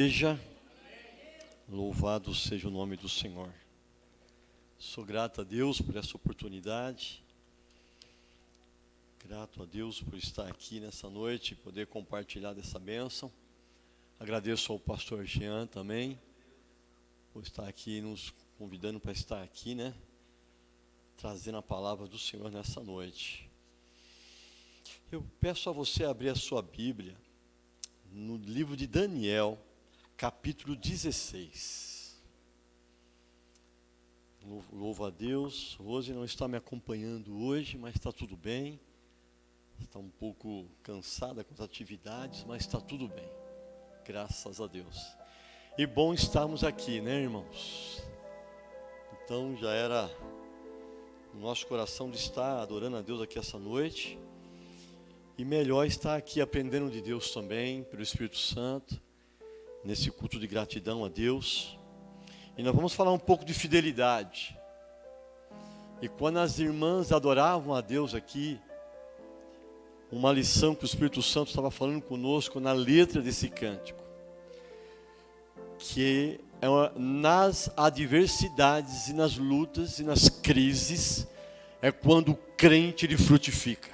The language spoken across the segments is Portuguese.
Igreja, louvado seja o nome do Senhor. Sou grato a Deus por essa oportunidade. Grato a Deus por estar aqui nessa noite e poder compartilhar dessa bênção. Agradeço ao pastor Jean também, por estar aqui nos convidando para estar aqui, trazendo a palavra do Senhor nessa noite. Eu peço a você abrir a sua Bíblia no livro de Daniel, capítulo 16. Louvo a Deus. Rose não está me acompanhando hoje, mas está tudo bem. Está um pouco cansada com as atividades, mas está tudo bem. Graças a Deus. E bom estarmos aqui, irmãos? Então já era no nosso coração de estar adorando a Deus aqui essa noite. E melhor estar aqui aprendendo de Deus também, pelo Espírito Santo, nesse culto de gratidão a Deus. E nós vamos falar um pouco de fidelidade. E quando as irmãs adoravam a Deus aqui, uma lição que o Espírito Santo estava falando conosco na letra desse cântico, que é nas adversidades e nas lutas e nas crises, é quando o crente ele frutifica.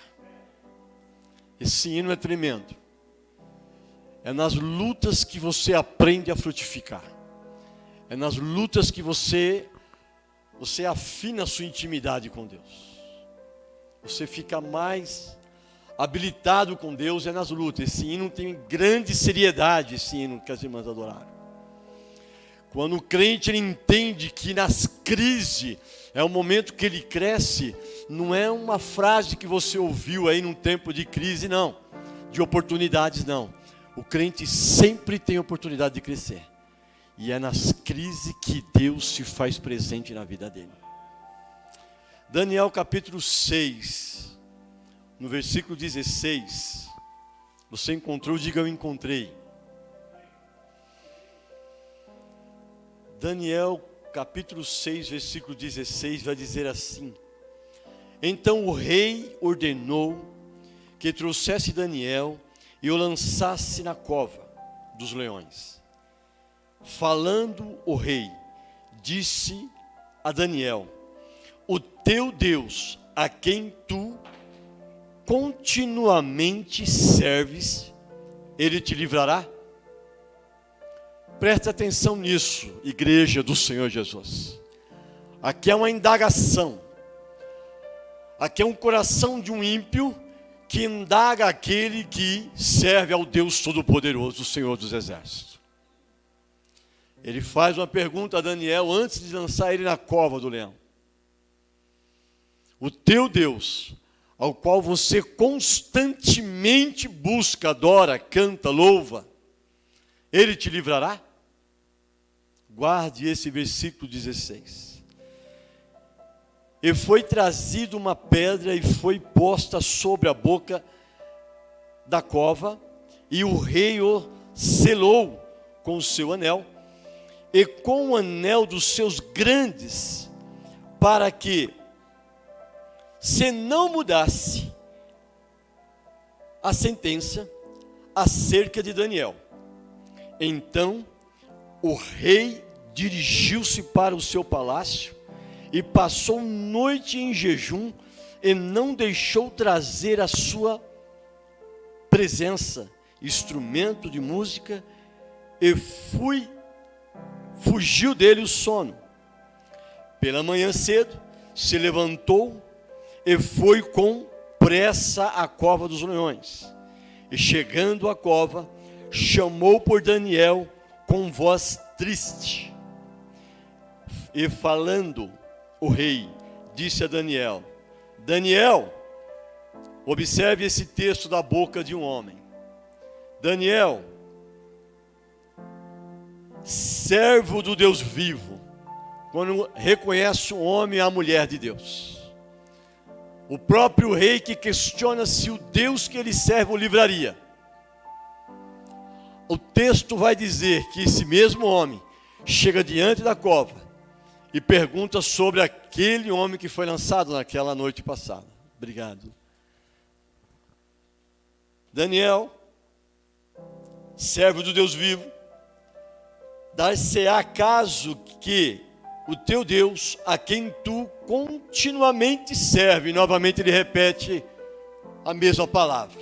Esse hino é tremendo. É nas lutas que você aprende a frutificar. É nas lutas que você afina a sua intimidade com Deus. Você fica mais habilitado com Deus, é nas lutas. Esse hino tem grande seriedade, esse hino que as irmãs adoraram. Quando o crente ele entende que nas crises é o momento que ele cresce, não é uma frase que você ouviu aí num tempo de crise, não. De oportunidades, não. O crente sempre tem oportunidade de crescer. E é nas crises que Deus se faz presente na vida dele. Daniel capítulo 6, no versículo 16. Você encontrou? Diga eu encontrei. Daniel capítulo 6, versículo 16 vai dizer assim: Então o rei ordenou que trouxesse Daniel e o lançasse na cova dos leões. Falando o rei, disse a Daniel: O teu Deus, a quem tu continuamente serves, ele te livrará? Preste atenção nisso, igreja do Senhor Jesus. Aqui é uma indagação. Aqui é um coração de um ímpio que indaga aquele que serve ao Deus Todo-Poderoso, o Senhor dos Exércitos. Ele faz uma pergunta a Daniel antes de lançar ele na cova do leão. O teu Deus, ao qual você constantemente busca, adora, canta, louva, ele te livrará? Guarde esse versículo 16. E foi trazida uma pedra e foi posta sobre a boca da cova, e o rei o selou com o seu anel, e com o anel dos seus grandes, para que, se não mudasse a sentença acerca de Daniel. Então o rei dirigiu-se para o seu palácio e passou noite em jejum e não deixou trazer à sua presença instrumento de música, e fugiu dele o sono. Pela manhã cedo se levantou e foi com pressa à cova dos leões. E chegando à cova, chamou por Daniel com voz triste. E falando o rei, disse a Daniel: Daniel, observe esse texto da boca de um homem. Daniel, servo do Deus vivo, quando reconhece o homem e a mulher de Deus. O próprio rei que questiona se o Deus que ele serve o livraria. O texto vai dizer que esse mesmo homem chega diante da cova e pergunta sobre aquele homem que foi lançado naquela noite passada. Obrigado. Daniel, servo do Deus vivo, Dar-se-á caso que o teu Deus, a quem tu continuamente serve, novamente ele repete a mesma palavra,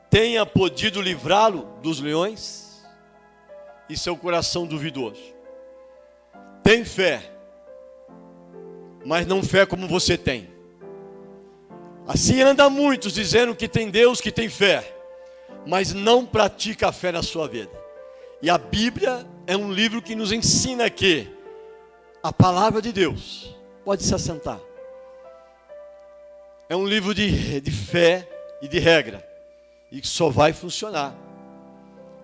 tenha podido livrá-lo dos leões? Isso é o coração duvidoso. Tem fé, mas não fé como você tem. Assim anda muitos dizendo que tem Deus, que tem fé, mas não pratica a fé na sua vida. E a Bíblia é um livro que nos ensina que a palavra de Deus, pode se assentar, é um livro de fé e de regra, e que só vai funcionar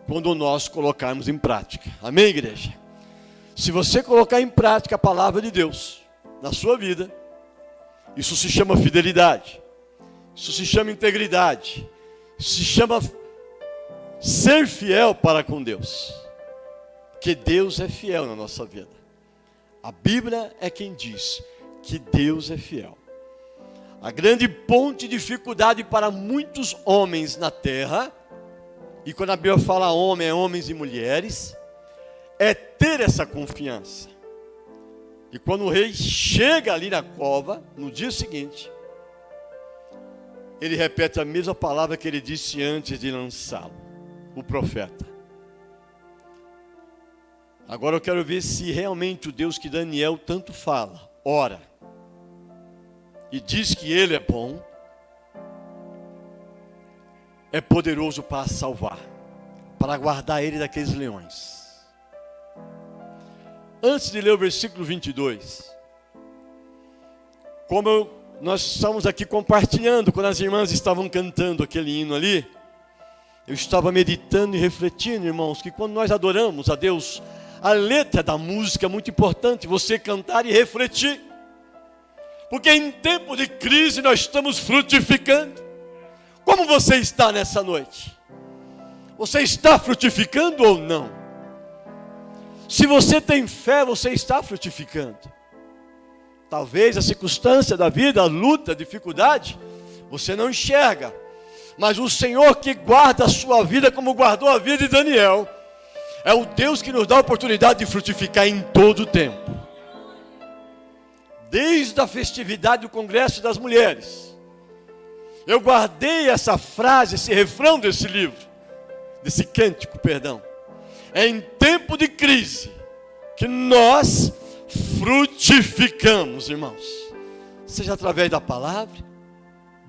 quando nós colocarmos em prática. Amém, igreja? Se você colocar em prática a palavra de Deus na sua vida, isso se chama fidelidade, isso se chama integridade, isso se chama ser fiel para com Deus, porque Deus é fiel na nossa vida. A Bíblia é quem diz que Deus é fiel. A grande ponte de dificuldade para muitos homens na terra, e quando a Bíblia fala homem, é homens e mulheres, é ter essa confiança. E quando o rei chega ali na cova, no dia seguinte, ele repete a mesma palavra que ele disse antes de lançá-lo, o profeta. Agora eu quero ver se realmente o Deus que Daniel tanto fala, ora, e diz que ele é bom, é poderoso para salvar, para guardar ele daqueles leões. Antes de ler o versículo 22, nós estamos aqui compartilhando, quando as irmãs estavam cantando aquele hino ali, eu estava meditando e refletindo, irmãos, que quando nós adoramos a Deus, a letra da música é muito importante, você cantar e refletir, porque em tempo de crise nós estamos frutificando. Como você está nessa noite? Você está frutificando ou não? Se você tem fé, você está frutificando. Talvez a circunstância da vida, a luta, a dificuldade, você não enxerga. Mas o Senhor que guarda a sua vida como guardou a vida de Daniel, é o Deus que nos dá a oportunidade de frutificar em todo o tempo. Desde a festividade do Congresso das Mulheres, eu guardei essa frase, esse refrão desse livro, desse cântico, perdão. É em tempo de crise que nós frutificamos, irmãos. Seja através da palavra,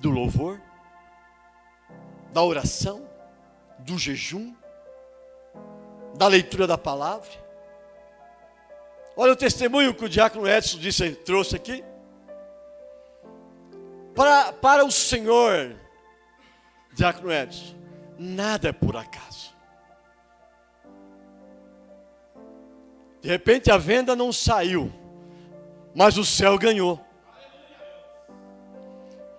do louvor, da oração, do jejum, da leitura da palavra. Olha o testemunho que o diácono Edson trouxe aqui. Para o Senhor, diácono Edson, nada é por acaso. De repente a venda não saiu, mas o céu ganhou.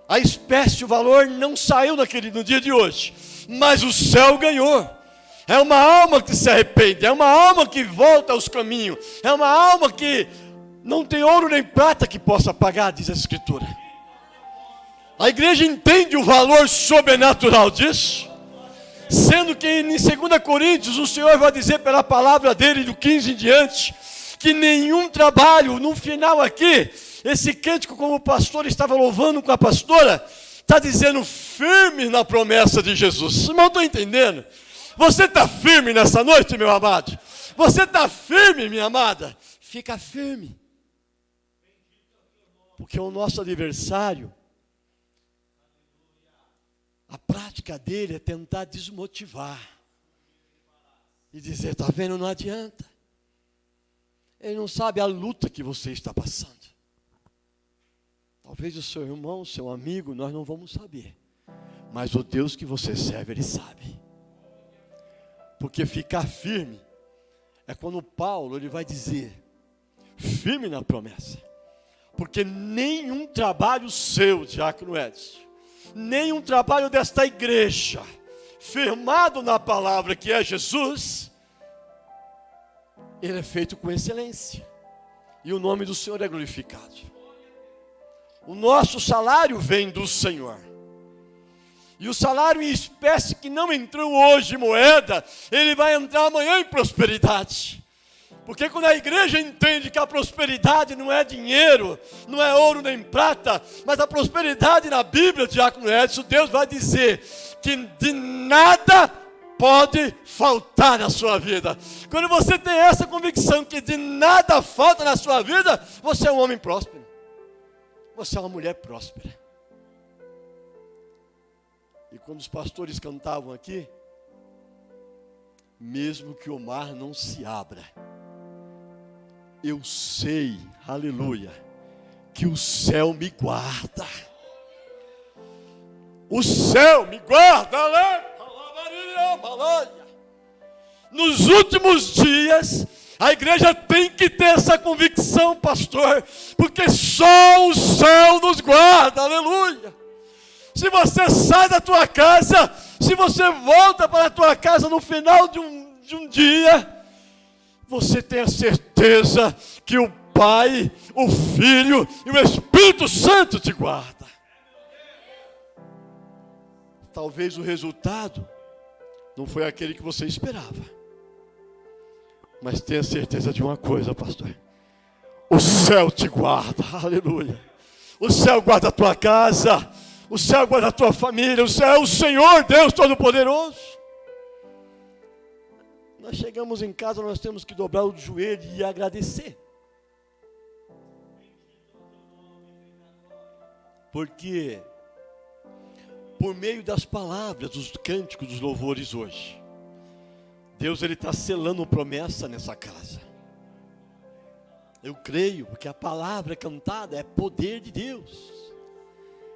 A espécie, o valor não saiu no dia de hoje, mas o céu ganhou. É uma alma que se arrepende, é uma alma que volta aos caminhos, é uma alma que não tem ouro nem prata que possa pagar, diz a Escritura. A igreja entende o valor sobrenatural disso, sendo que em 2 Coríntios o Senhor vai dizer pela palavra dele, do 15 em diante, que nenhum trabalho, no final aqui, esse cântico como o pastor estava louvando com a pastora, está dizendo firme na promessa de Jesus. Não estou entendendo. Você está firme nessa noite, meu amado? Você está firme, minha amada? Fica firme. Porque o nosso adversário, a prática dele é tentar desmotivar. E dizer, está vendo, não adianta. Ele não sabe a luta que você está passando. Talvez o seu irmão, o seu amigo, nós não vamos saber. Mas o Deus que você serve, Ele sabe. Porque ficar firme é quando Paulo ele vai dizer, firme na promessa. Porque nenhum trabalho seu, diácono Edson, nenhum trabalho desta igreja, firmado na palavra que é Jesus, ele é feito com excelência. E o nome do Senhor é glorificado. O nosso salário vem do Senhor. E o salário em espécie que não entrou hoje em moeda, ele vai entrar amanhã em prosperidade. Porque quando a igreja entende que a prosperidade não é dinheiro, não é ouro nem prata, mas a prosperidade na Bíblia, Diácono Edson, Deus vai dizer que de nada pode faltar na sua vida. Quando você tem essa convicção que de nada falta na sua vida, você é um homem próspero. Você é uma mulher próspera. E quando os pastores cantavam aqui, mesmo que o mar não se abra, eu sei, aleluia, que o céu me guarda. O céu me guarda, nos últimos dias, a igreja tem que ter essa convicção, pastor, porque só o céu nos guarda, aleluia. Se você sai da tua casa, se você volta para a tua casa no final de um dia, você tem a certeza que o Pai, o Filho e o Espírito Santo te guardam. Talvez o resultado não foi aquele que você esperava. Mas tenha certeza de uma coisa, pastor. O céu te guarda, aleluia. O céu guarda a tua casa, o céu guarda a tua família, o céu é o Senhor Deus Todo-Poderoso. Nós chegamos em casa, nós temos que dobrar o joelho e agradecer. Porque por meio das palavras, dos cânticos, dos louvores hoje, Deus está selando promessa nessa casa. Eu creio, porque a palavra cantada é poder de Deus.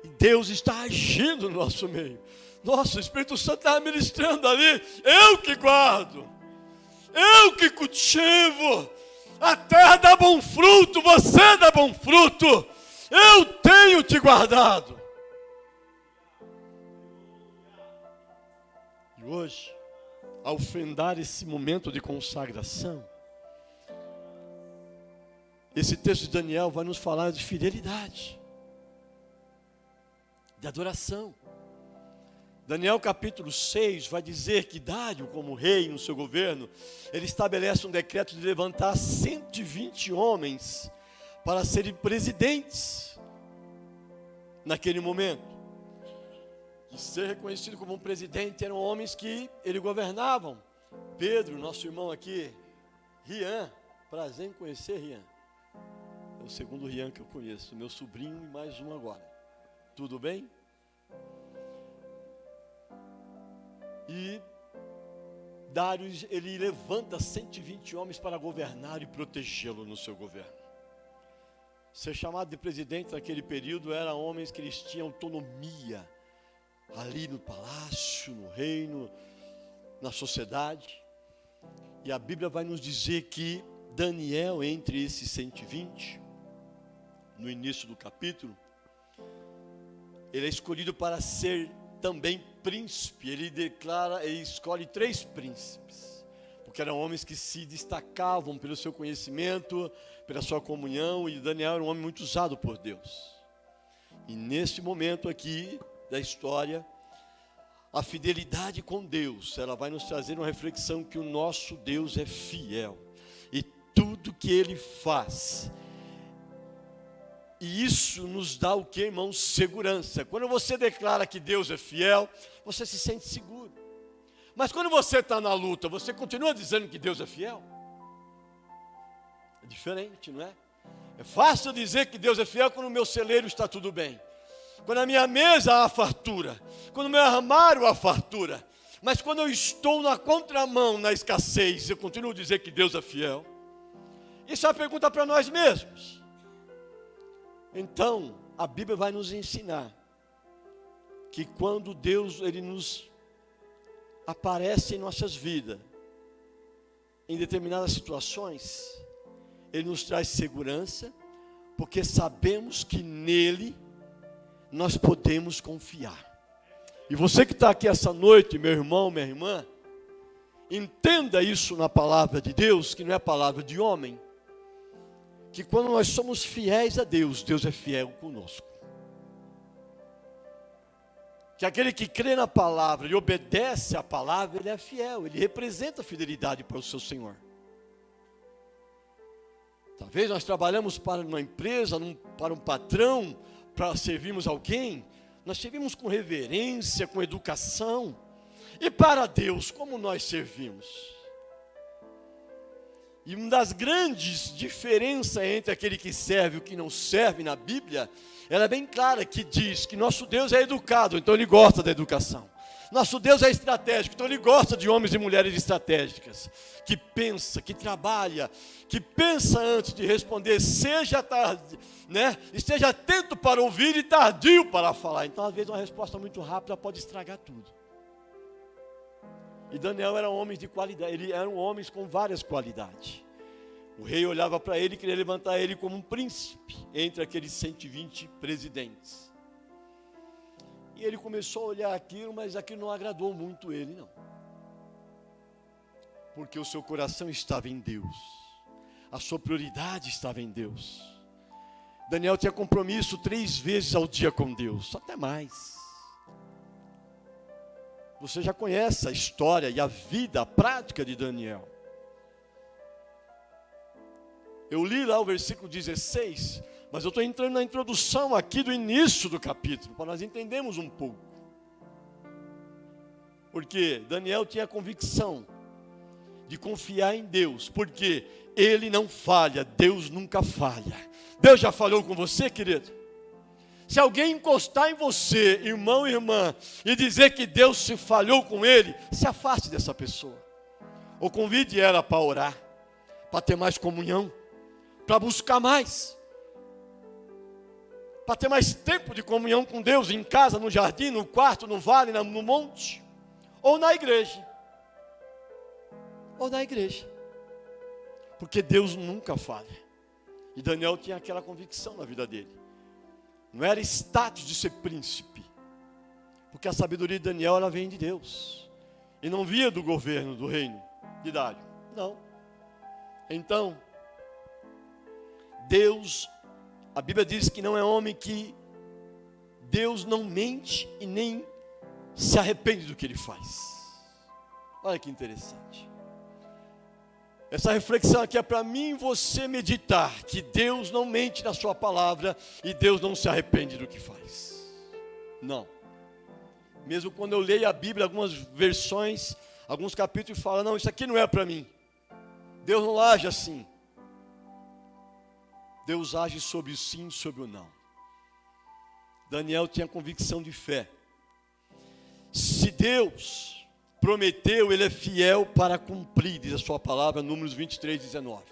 E Deus está agindo no nosso meio. Nossa, o Espírito Santo está ministrando ali. Eu que guardo. Eu que cultivo. A terra dá bom fruto, você dá bom fruto. Eu tenho te guardado. E hoje, ao findar esse momento de consagração, esse texto de Daniel vai nos falar de fidelidade, de adoração. Daniel capítulo 6 vai dizer que Dário, como rei no seu governo, ele estabelece um decreto de levantar 120 homens para serem presidentes naquele momento. E ser reconhecido como um presidente eram homens que ele governavam. Pedro, nosso irmão aqui, Rian, prazer em conhecer Rian. É o segundo Rian que eu conheço, meu sobrinho e mais um agora. Tudo bem? E Dário, ele levanta 120 homens para governar e protegê-lo no seu governo. Ser chamado de presidente naquele período era homens que eles tinham autonomia ali no palácio, no reino, na sociedade. E a Bíblia vai nos dizer que Daniel, entre esses 120, no início do capítulo, ele é escolhido para ser também príncipe. Ele escolhe 3 príncipes, porque eram homens que se destacavam pelo seu conhecimento, pela sua comunhão, e Daniel era um homem muito usado por Deus. E nesse momento aqui da história, a fidelidade com Deus, ela vai nos trazer uma reflexão que o nosso Deus é fiel, e tudo que Ele faz, e isso nos dá o que, irmãos? Segurança. Quando você declara que Deus é fiel, você se sente seguro. Mas quando você está na luta, você continua dizendo que Deus é fiel? É diferente, não é? É fácil dizer que Deus é fiel quando o meu celeiro está tudo bem, quando a minha mesa há fartura, quando o meu armário há fartura. Mas quando eu estou na contramão, na escassez, eu continuo a dizer que Deus é fiel. Isso é uma pergunta para nós mesmos. Então, a Bíblia vai nos ensinar que quando Deus ele nos aparece em nossas vidas, em determinadas situações, Ele nos traz segurança, porque sabemos que nele nós podemos confiar. E você que está aqui essa noite, meu irmão, minha irmã, entenda isso na palavra de Deus, que não é palavra de homem, que quando nós somos fiéis a Deus, Deus é fiel conosco. que aquele que crê na palavra e obedece à palavra, ele é fiel, ele representa a fidelidade para o seu Senhor. Talvez nós trabalhamos para uma empresa, para um patrão, para servirmos alguém, nós servimos com reverência, com educação. E para Deus, como nós servimos? E uma das grandes diferenças entre aquele que serve e o que não serve na Bíblia, ela é bem clara, que diz que nosso Deus é educado, então Ele gosta da educação. Nosso Deus é estratégico, então Ele gosta de homens e mulheres estratégicas, que pensa, que trabalha, que pensa antes de responder, esteja atento para ouvir e tardio para falar. Então, às vezes, uma resposta muito rápida pode estragar tudo. E Daniel era homem de qualidade, eles eram homens com várias qualidades. O rei olhava para ele e queria levantar ele como um príncipe entre aqueles 120 presidentes. E ele começou a olhar aquilo, mas aquilo não agradou muito ele, não. Porque o seu coração estava em Deus. A sua prioridade estava em Deus. Daniel tinha compromisso 3 vezes ao dia com Deus, até mais. Você já conhece a história e a vida, a prática de Daniel. Eu li lá o versículo 16, mas eu estou entrando na introdução aqui do início do capítulo, para nós entendermos um pouco. Porque Daniel tinha a convicção de confiar em Deus, porque Ele não falha, Deus nunca falha. Deus já falou com você, querido? Se alguém encostar em você, irmão e irmã, e dizer que Deus se falhou com ele, se afaste dessa pessoa. Ou convide ela para orar, para ter mais comunhão, para buscar mais, para ter mais tempo de comunhão com Deus, em casa, no jardim, no quarto, no vale, no monte, ou na igreja. Ou na igreja. Porque Deus nunca falha. E Daniel tinha aquela convicção na vida dele. Não era status de ser príncipe, porque a sabedoria de Daniel, ela vem de Deus, e não via do governo, do reino de Dário, não. Então, Deus, a Bíblia diz que não é homem que Deus não mente e nem se arrepende do que ele faz. Olha que interessante. Essa reflexão aqui é para mim e você meditar, que Deus não mente na sua palavra e Deus não se arrepende do que faz. Não. Mesmo quando eu leio a Bíblia, algumas versões, alguns capítulos falam, não, isso aqui não é para mim. Deus não age assim. Deus age sobre o sim e sobre o não. Daniel tinha convicção de fé. Se Deus prometeu, Ele é fiel para cumprir, diz a sua palavra, Números 23, 19.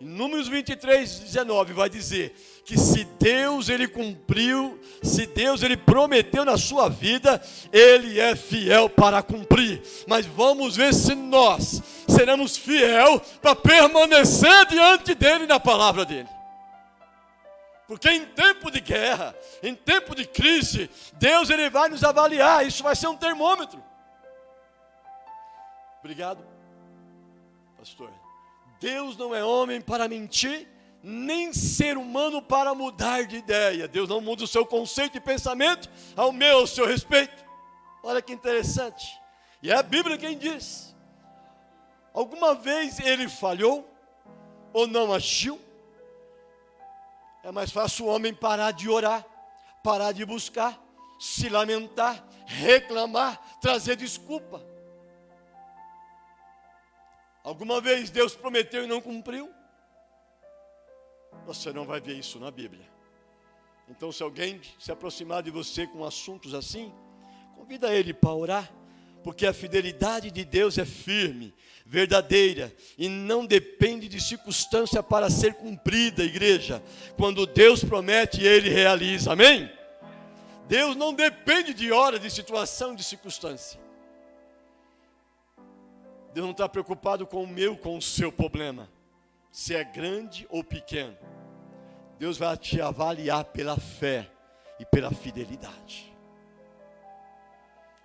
Em Números 23, 19 vai dizer que se Deus Ele cumpriu, se Deus Ele prometeu na sua vida, Ele é fiel para cumprir. Mas vamos ver se nós seremos fiel para permanecer diante dEle na palavra dEle. Porque em tempo de guerra, em tempo de crise, Deus Ele vai nos avaliar, isso vai ser um termômetro. Obrigado, pastor. Deus não é homem para mentir, nem ser humano para mudar de ideia. Deus não muda o seu conceito e pensamento ao meu, ao seu respeito. Olha que interessante. E é a Bíblia quem diz. Alguma vez Ele falhou ou não agiu? É mais fácil o homem parar de orar, parar de buscar, se lamentar, reclamar, trazer desculpa. Alguma vez Deus prometeu e não cumpriu? Você não vai ver isso na Bíblia. Então, se alguém se aproximar de você com assuntos assim, convida ele para orar, porque a fidelidade de Deus é firme, verdadeira, e não depende de circunstância para ser cumprida, igreja. Quando Deus promete, Ele realiza, amém? Deus não depende de hora, de situação, de circunstância. Deus não está preocupado com o meu, com o seu problema, se é grande ou pequeno. Deus vai te avaliar pela fé e pela fidelidade.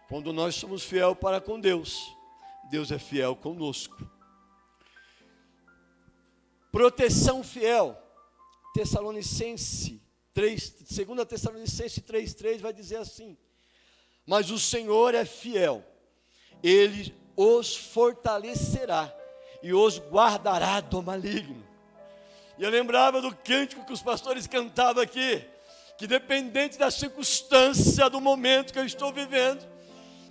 Quando nós somos fiel para com Deus, Deus é fiel conosco. Proteção fiel. Tessalonicense 2 Tessalonicenses 3,3 vai dizer assim: mas o Senhor é fiel, Ele os fortalecerá e os guardará do maligno. E eu lembrava do cântico que os pastores cantavam aqui, que dependente da circunstância, do momento que eu estou vivendo,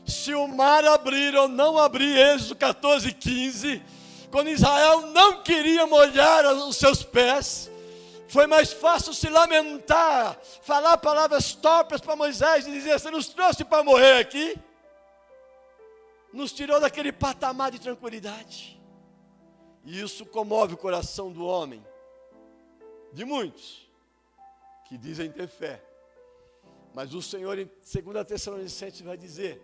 se o mar abrir ou não abrir, Êxodo 14:15, quando Israel não queria molhar os seus pés, foi mais fácil se lamentar, falar palavras torpes para Moisés e dizer: você nos trouxe para morrer aqui, nos tirou daquele patamar de tranquilidade. E isso comove o coração do homem, de muitos que dizem ter fé. Mas o Senhor, em 2 Tessalonicenses, vai dizer: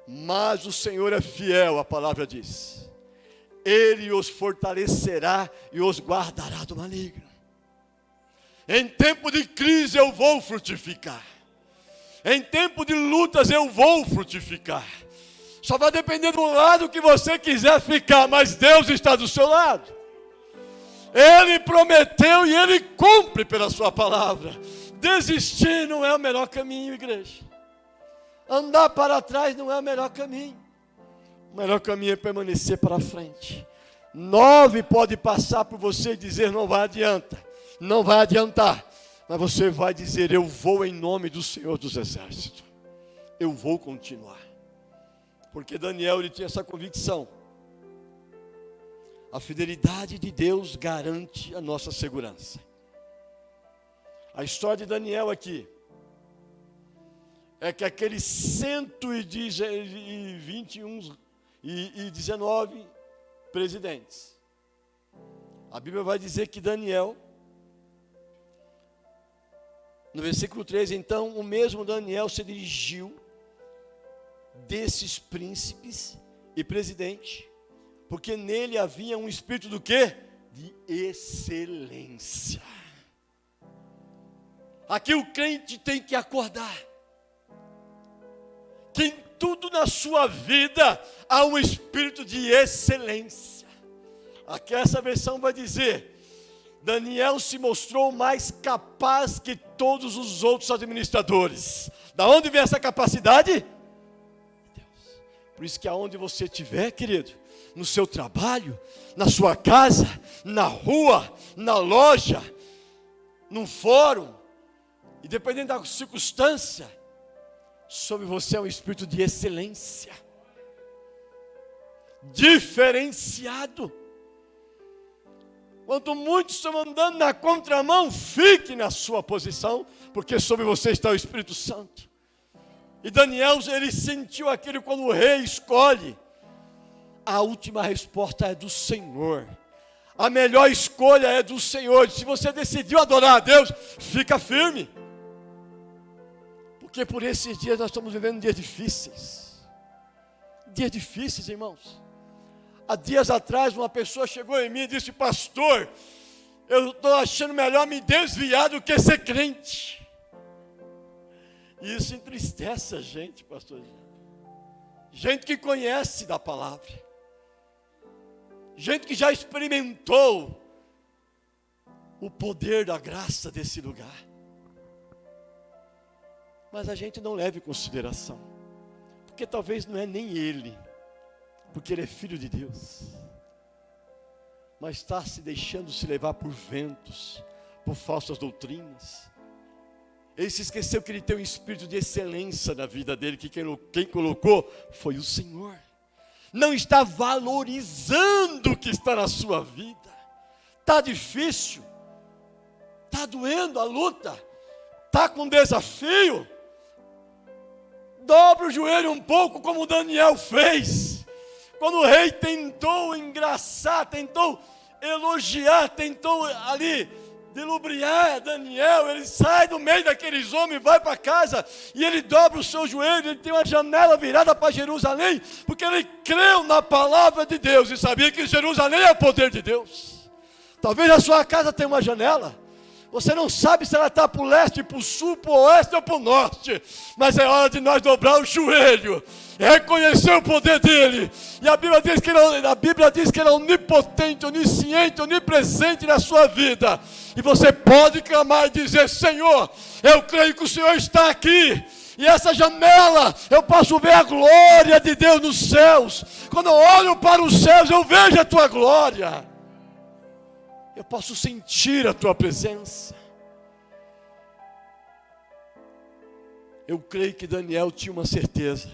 mas o Senhor é fiel, a palavra diz, Ele os fortalecerá e os guardará do maligno. Em tempo de crise eu vou frutificar, em tempo de lutas eu vou frutificar. Só vai depender do lado que você quiser ficar, mas Deus está do seu lado. Ele prometeu e Ele cumpre pela sua palavra. Desistir não é o melhor caminho, igreja. Andar para trás não é o melhor caminho. O melhor caminho é permanecer para frente. 9 pode passar por você e dizer: não vai adiantar. Mas você vai dizer: eu vou em nome do Senhor dos Exércitos. Eu vou continuar. Porque Daniel, ele tinha essa convicção. A fidelidade de Deus garante a nossa segurança. A história de Daniel aqui é que aqueles 121 e 19 presidentes, a Bíblia vai dizer que Daniel, no versículo 3, então o mesmo Daniel se dirigiu desses príncipes e presidentes, porque nele havia um espírito do quê? De excelência. Aqui o crente tem que acordar que em tudo na sua vida há um espírito de excelência. Aqui essa versão vai dizer: Daniel se mostrou mais capaz que todos os outros administradores. Da onde vem essa capacidade? Deus. Por isso que aonde você estiver, querido, no seu trabalho, na sua casa, na rua, na loja, num fórum, e dependendo da circunstância, sobre você é um espírito de excelência, diferenciado. Quanto muitos estão andando na contramão, fique na sua posição, porque sobre você está o Espírito Santo. E Daniel, ele sentiu aquilo quando o rei escolhe. A última resposta é do Senhor. A melhor escolha é do Senhor. Se você decidiu adorar a Deus, fica firme. Porque por esses dias nós estamos vivendo dias difíceis. Dias difíceis, irmãos. Há dias atrás uma pessoa chegou em mim e disse: pastor, eu estou achando melhor me desviar do que ser crente. E isso entristece a gente, pastor. Gente que conhece da palavra. Gente que já experimentou o poder da graça desse lugar. Mas a gente não leva em consideração. Porque talvez não é nem ele. Porque ele é filho de Deus. Mas está se deixando se levar por ventos, por falsas doutrinas. Ele se esqueceu que ele tem um espírito de excelência na vida dele, que quem colocou foi o Senhor. Não está valorizando o que está na sua vida. Está difícil, está doendo a luta, está com desafio. Dobra o joelho um pouco, como Daniel fez. Quando o rei tentou engraçar, tentou elogiar, tentou ali delubriar Daniel, ele sai do meio daqueles homens, vai para casa, e ele dobra o seu joelho, ele tem uma janela virada para Jerusalém, porque ele creu na palavra de Deus, e sabia que Jerusalém é o poder de Deus. Talvez a sua casa tenha uma janela, Você não sabe se ela está para o leste, para o sul, para o oeste ou para o norte. Mas é hora de nós dobrar o joelho, reconhecer o poder dele. E a Bíblia diz que ele é onipotente, onisciente, onipresente na sua vida. E você pode clamar e dizer: Senhor, eu creio que o Senhor está aqui. E essa janela, eu posso ver a glória de Deus nos céus. Quando eu olho para os céus, eu vejo a tua glória. Eu posso sentir a tua presença. Eu creio que Daniel tinha uma certeza,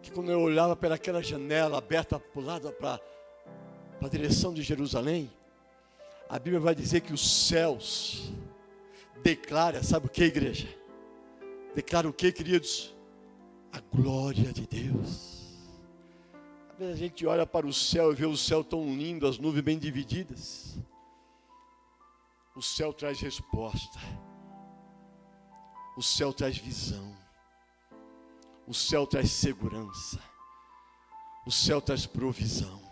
que quando eu olhava para aquela janela aberta para o lado, para a direção de Jerusalém, a Bíblia vai dizer que os céus declaram, sabe o que, igreja? Declara o que, queridos? A glória de Deus. Às vezes a gente olha para o céu e vê o céu tão lindo, as nuvens bem divididas. O céu traz resposta. O céu traz visão. O céu traz segurança. O céu traz provisão.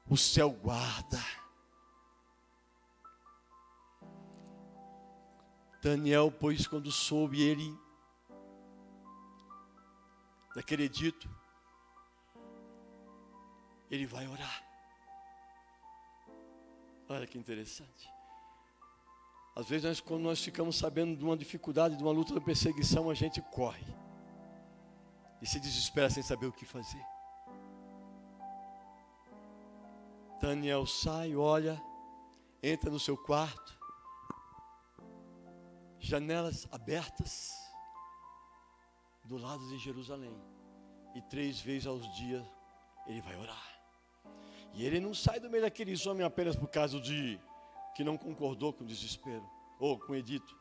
O céu guarda. Daniel, pois, quando soube ele daquele edito, ele vai orar. Olha que interessante. Às vezes, quando nós ficamos sabendo de uma dificuldade, de uma luta, de uma perseguição, a gente corre e se desespera sem saber o que fazer. Daniel sai, olha, entra no seu quarto, janelas abertas do lado de Jerusalém, e 3 vezes aos dias ele vai orar. E ele não sai do meio daqueles homens apenas por causa de que não concordou com o desespero ou com o edito.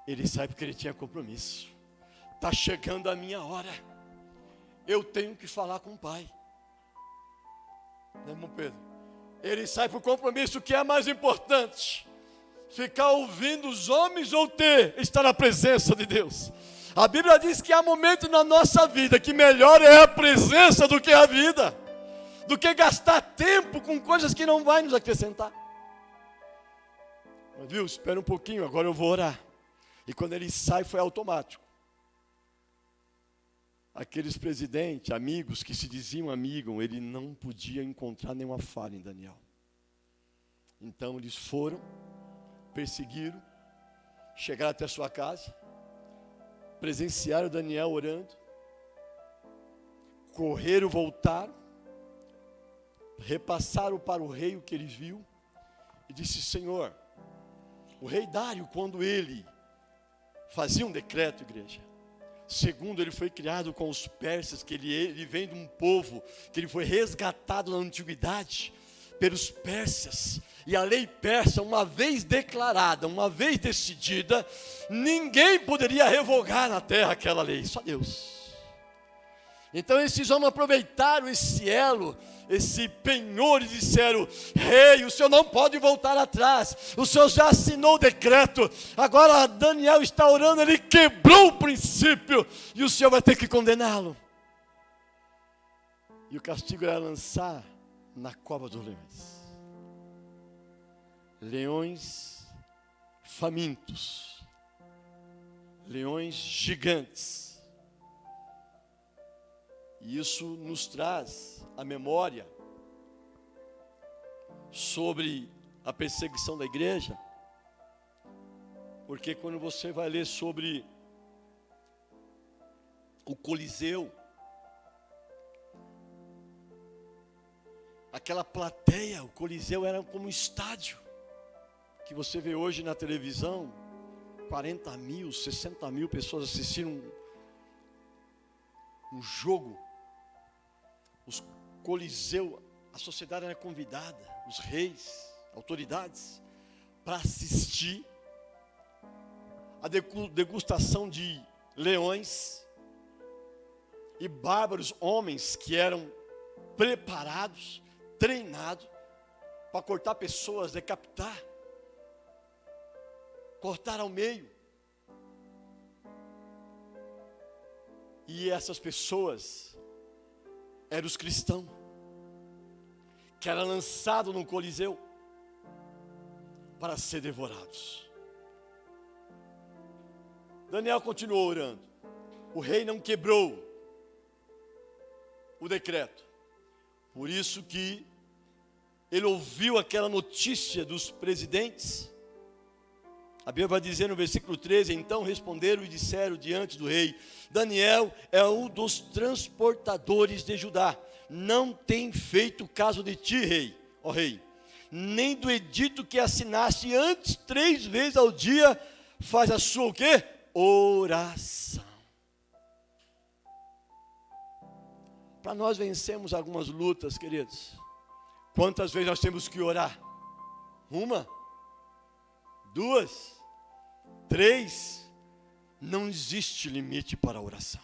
Ele sai porque ele tinha compromisso. Está chegando a minha hora. Eu tenho que falar com o Pai. Né, irmão Pedro? Ele sai por compromisso. O que é mais importante? Ficar ouvindo os homens ou estar na presença de Deus? A Bíblia diz que há momentos na nossa vida que melhor é a presença do que a vida, do que gastar tempo com coisas que não vai nos acrescentar. Mas viu, espera um pouquinho, agora eu vou orar. E quando ele sai, foi automático. Aqueles presidentes, amigos que se diziam amigos, ele não podia encontrar nenhuma falha em Daniel. Então eles foram, perseguiram, chegaram até a sua casa, presenciaram Daniel orando, correram, voltaram, repassaram para o rei o que ele viu e disse: Senhor, o rei Dário, quando ele fazia um decreto, igreja, segundo ele foi criado com os persas, que ele vem de um povo que ele foi resgatado na antiguidade pelos persas, e a lei persa, uma vez declarada, uma vez decidida, ninguém poderia revogar na terra aquela lei, só Deus. Então esses homens aproveitaram esse elo, esse penhor, e disseram: rei, o senhor não pode voltar atrás, o senhor já assinou o decreto, agora Daniel está orando, ele quebrou o princípio, e o senhor vai ter que condená-lo. E o castigo era lançar na cova dos leões. Leões famintos, leões gigantes. E isso nos traz a memória sobre a perseguição da igreja, porque quando você vai ler sobre o Coliseu, aquela plateia, o Coliseu era como um estádio, que você vê hoje na televisão, 40 mil, 60 mil pessoas assistiram um jogo. Os Coliseu, a sociedade era convidada, os reis, autoridades, para assistir a degustação de leões e bárbaros homens que eram preparados, treinados para cortar pessoas, decapitar, cortar ao meio. E essas pessoas eram os cristãos, que eram lançados no Coliseu. para ser devorados. Daniel continuou orando. O rei não quebrou o decreto. Por isso que ele ouviu aquela notícia dos presidentes. A Bíblia vai dizer no versículo 13: então responderam e disseram diante do rei: Daniel é um dos transportadores de Judá. Não tem feito caso de ti, rei, ó rei, nem do edito que assinaste antes 3 vezes ao dia, faz a sua o quê? Oração. Para nós vencermos algumas lutas, queridos, quantas vezes nós temos que orar? 1, 2, 3, não existe limite para a oração.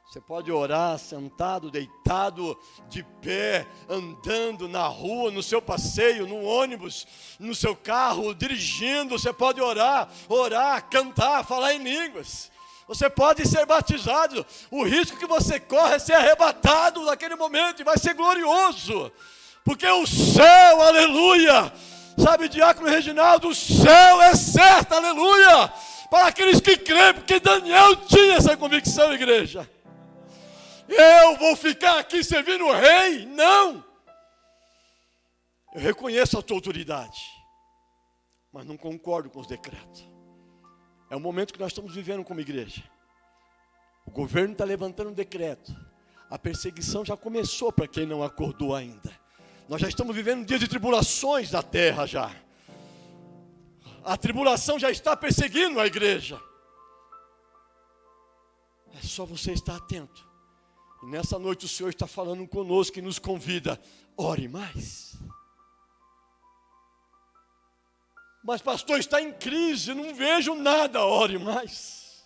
Você pode orar sentado, deitado, de pé, andando na rua, no seu passeio, no ônibus, no seu carro, dirigindo. Você pode orar, cantar, falar em línguas. Você pode ser batizado. O risco que você corre é ser arrebatado naquele momento, e vai ser glorioso. Porque o céu, aleluia, sabe, diácono Reginaldo, o céu é certo, aleluia, para aqueles que creem, porque Daniel tinha essa convicção, igreja. Eu vou ficar aqui servindo o rei? Não. Eu reconheço a tua autoridade, mas não concordo com os decretos. É o momento que nós estamos vivendo como igreja. O governo está levantando um decreto. A perseguição já começou para quem não acordou ainda. Nós já estamos vivendo dias de tribulações na terra já. A tribulação já está perseguindo a igreja. É só você estar atento. E nessa noite o Senhor está falando conosco e nos convida: ore mais. Mas pastor, está em crise, não vejo nada. Ore mais.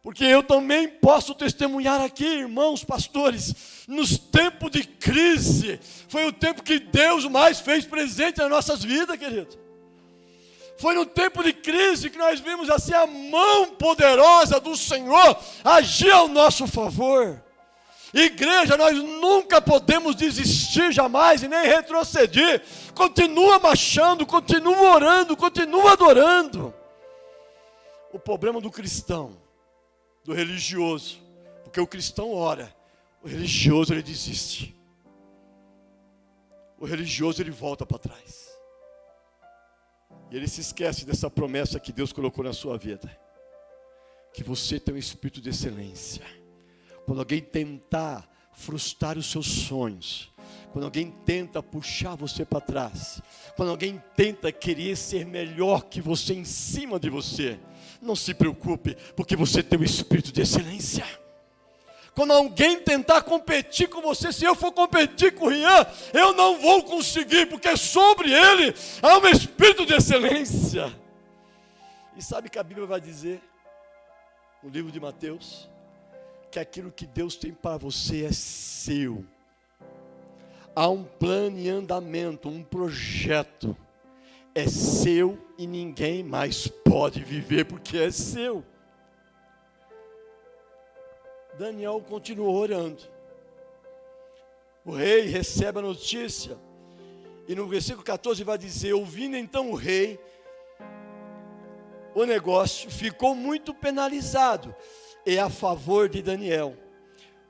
Porque eu também posso testemunhar aqui, irmãos pastores, nos tempos de crise, foi o tempo que Deus mais fez presente nas nossas vidas, querido. Foi no tempo de crise que nós vimos assim a mão poderosa do Senhor agir ao nosso favor. Igreja, nós nunca podemos desistir jamais e nem retroceder. Continua marchando, continua orando, continua adorando. O problema do cristão, do religioso, porque o cristão ora, o religioso ele desiste. O religioso ele volta para trás. E ele se esquece dessa promessa que Deus colocou na sua vida. Que você tem um espírito de excelência. Quando alguém tentar frustrar os seus sonhos, quando alguém tenta puxar você para trás, quando alguém tenta querer ser melhor que você em cima de você, não se preocupe, porque você tem um espírito de excelência. Quando alguém tentar competir com você, se eu for competir com o Rian, eu não vou conseguir, porque sobre ele há um espírito de excelência. E sabe que a Bíblia vai dizer, no livro de Mateus, que aquilo que Deus tem para você é seu. Há um plano em andamento, um projeto. É seu e ninguém mais pode viver porque é seu. Daniel continuou orando. O rei recebe a notícia. E no versículo 14 vai dizer: ouvindo então o rei o negócio, ficou muito penalizado. E a favor de Daniel,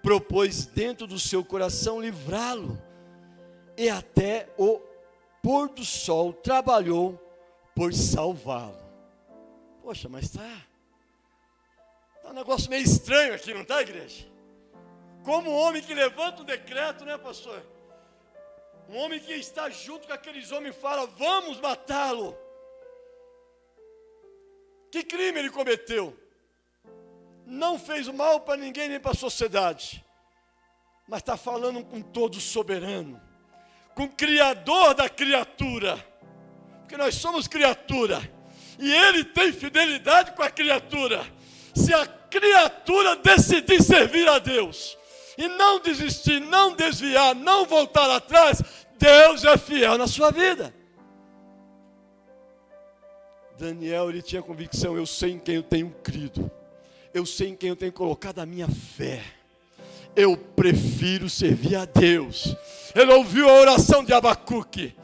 propôs dentro do seu coração livrá-lo. E até o pôr do sol trabalhou por salvá-lo. Poxa, mas está um negócio meio estranho aqui, não está, igreja? Como um homem que levanta um decreto, né, pastor? Um homem que está junto com aqueles homens e fala: vamos matá-lo. Que crime ele cometeu? Não fez mal para ninguém, nem para a sociedade. Mas está falando com todo soberano, com o Criador da criatura. Porque nós somos criatura. E Ele tem fidelidade com a criatura. Se a criatura decidir servir a Deus, e não desistir, não desviar, não voltar atrás, Deus é fiel na sua vida. Daniel, ele tinha convicção: eu sei em quem eu tenho crido. Eu sei em quem eu tenho colocado a minha fé. Eu prefiro servir a Deus. Ele ouviu a oração de Abacuque.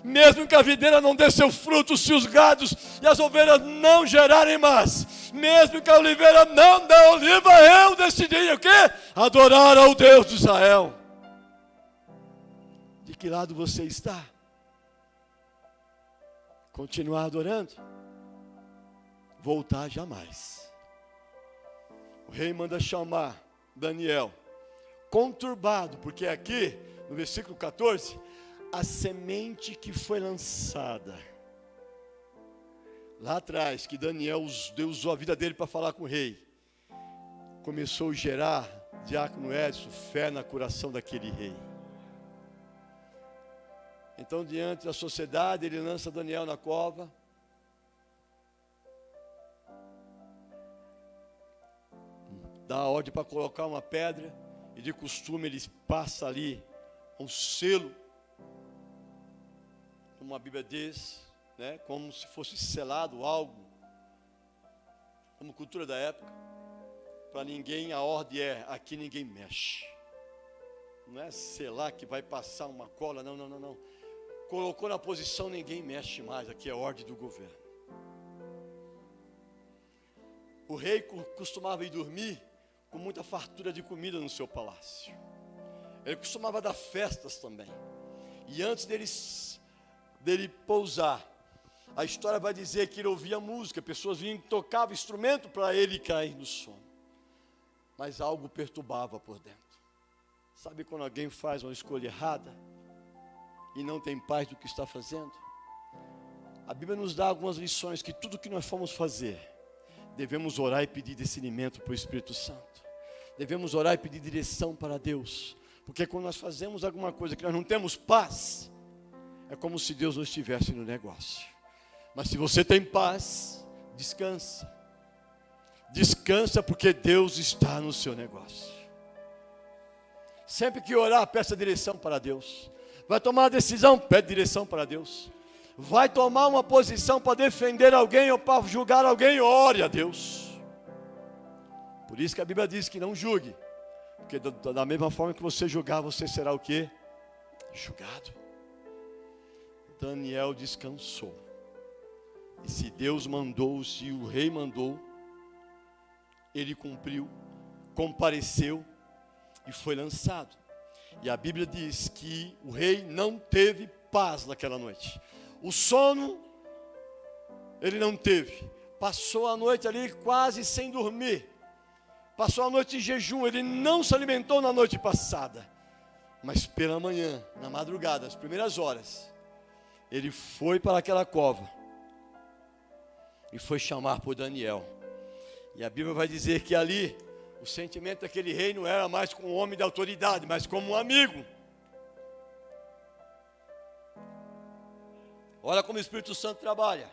mesmo que a videira não dê seu fruto, se os gados e as ovelhas não gerarem mais, mesmo que a oliveira não dê oliva, eu decidi o quê? Adorar ao Deus de Israel. De que lado você está? Continuar adorando? Voltar jamais. O rei manda chamar Daniel, conturbado, porque aqui, no versículo 14, a semente que foi lançada lá atrás, que Deus usou a vida dele para falar com o rei, começou a gerar, diácono Edson, fé no coração daquele rei. Então, diante da sociedade, ele lança Daniel na cova. Dá a ordem para colocar uma pedra. E de costume ele passa ali um selo. Uma Bíblia diz, né, como se fosse selado algo. Como cultura da época. Para ninguém, a ordem é, aqui ninguém mexe. Não é selar que vai passar uma cola, não. Colocou na posição, ninguém mexe mais. Aqui é a ordem do governo. O rei costumava ir dormir com muita fartura de comida no seu palácio. Ele costumava dar festas também. E antes dele pousar, a história vai dizer que ele ouvia música, pessoas vinham e tocavam instrumento para ele cair no sono. Mas algo perturbava por dentro. Sabe quando alguém faz uma escolha errada e não tem paz do que está fazendo? A Bíblia nos dá algumas lições que tudo que nós formos fazer, devemos orar e pedir discernimento para o Espírito Santo. Devemos orar e pedir direção para Deus. Porque quando nós fazemos alguma coisa que nós não temos paz, é como se Deus não estivesse no negócio. Mas se você tem paz, descansa. Descansa porque Deus está no seu negócio. Sempre que orar, peça direção para Deus. Vai tomar uma decisão, pede direção para Deus. Vai tomar uma posição para defender alguém ou para julgar alguém, ore a Deus. Por isso que a Bíblia diz que não julgue. Porque da mesma forma que você julgar, você será o quê? Julgado. Daniel descansou. E se Deus mandou, se o rei mandou, ele cumpriu, compareceu e foi lançado. E a Bíblia diz que o rei não teve paz naquela noite. O sono, ele não teve. Passou a noite ali quase sem dormir. Passou a noite em jejum. Ele não se alimentou na noite passada. Mas pela manhã, na madrugada, as primeiras horas, ele foi para aquela cova e foi chamar por Daniel. E a Bíblia vai dizer que ali o sentimento daquele rei não era mais como um homem de autoridade, mas como um amigo. Olha como o Espírito Santo trabalha.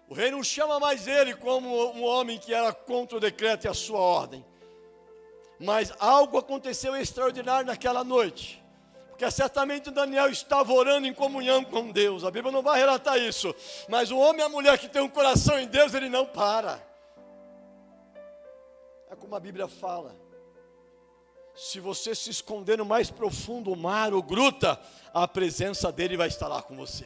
O rei não chama mais ele como um homem que era contra o decreto e a sua ordem. Mas algo aconteceu extraordinário naquela noite. Porque certamente Daniel estava orando em comunhão com Deus. A Bíblia não vai relatar isso. Mas o homem e a mulher que tem um coração em Deus, ele não para. É como a Bíblia fala. Se você se esconder no mais profundo mar ou gruta, a presença dele vai estar lá com você.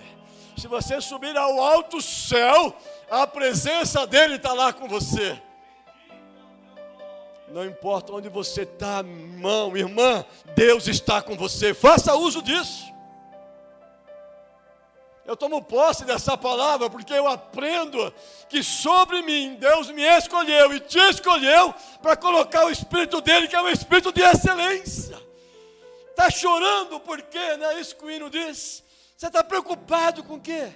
Se você subir ao alto céu, a presença dele está lá com você. Não importa onde você está, irmão, irmã, Deus está com você. Faça uso disso. Eu tomo posse dessa palavra porque eu aprendo que sobre mim Deus me escolheu e te escolheu para colocar o Espírito dele, que é um Espírito de excelência. Está chorando por quê? Não é isso que o hino diz? Você está preocupado com o quê?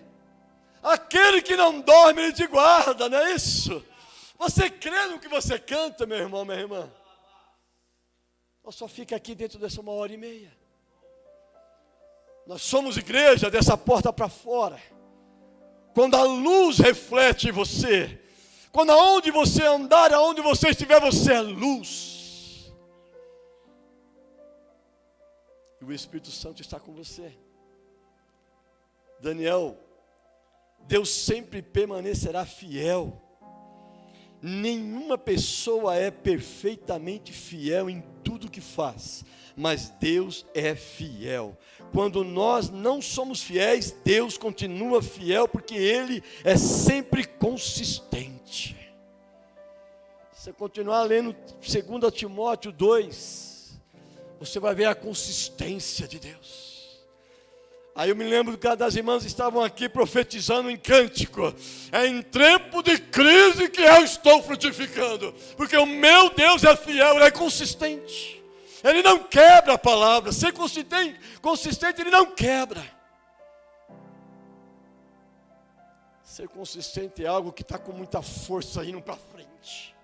Aquele que não dorme, ele te guarda, não é isso? Você crê no que você canta, meu irmão, minha irmã? Ou só fica aqui dentro dessa 1h30? Nós somos igreja dessa porta para fora. Quando a luz reflete em você, quando aonde você andar, aonde você estiver, você é luz. E o Espírito Santo está com você. Daniel, Deus sempre permanecerá fiel. Nenhuma pessoa é perfeitamente fiel em tudo tudo que faz, mas Deus é fiel. Quando nós não somos fiéis, Deus continua fiel, porque Ele é sempre consistente. Se você continuar lendo 2 Timóteo 2, você vai ver a consistência de Deus. Aí eu me lembro que das irmãs estavam aqui profetizando em cântico: é em tempo de crise que eu estou frutificando, porque o meu Deus é fiel, Ele é consistente, Ele não quebra a palavra. Ser consistente, Ele não quebra. Ser consistente é algo que está com muita força indo para frente.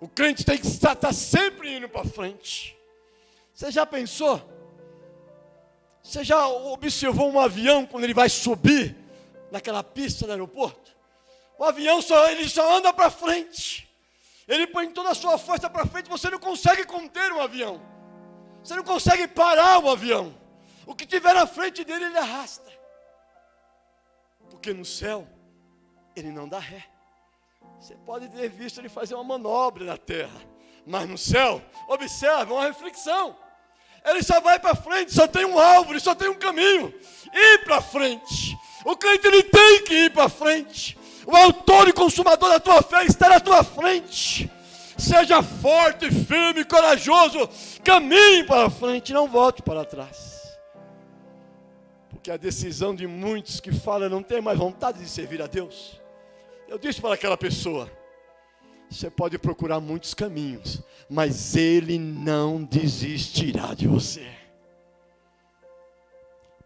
O crente tem que estar sempre indo para frente. Você já pensou? Você já observou um avião quando ele vai subir naquela pista do aeroporto? O avião ele só anda para frente. Ele põe toda a sua força para frente. Você não consegue conter o avião. Você não consegue parar o avião. O que tiver na frente dele, ele arrasta. Porque no céu, ele não dá ré. Você pode ter visto ele fazer uma manobra na terra, mas no céu, observe, uma reflexão. Ele só vai para frente, só tem um alvo, ele só tem um caminho: ir para frente. O crente, ele tem que ir para frente. O autor e consumador da tua fé está na tua frente. Seja forte, firme, corajoso. Caminhe para frente, não volte para trás. Porque a decisão de muitos que falam não tem mais vontade de servir a Deus. Eu disse para aquela pessoa: você pode procurar muitos caminhos, mas Ele não desistirá de você.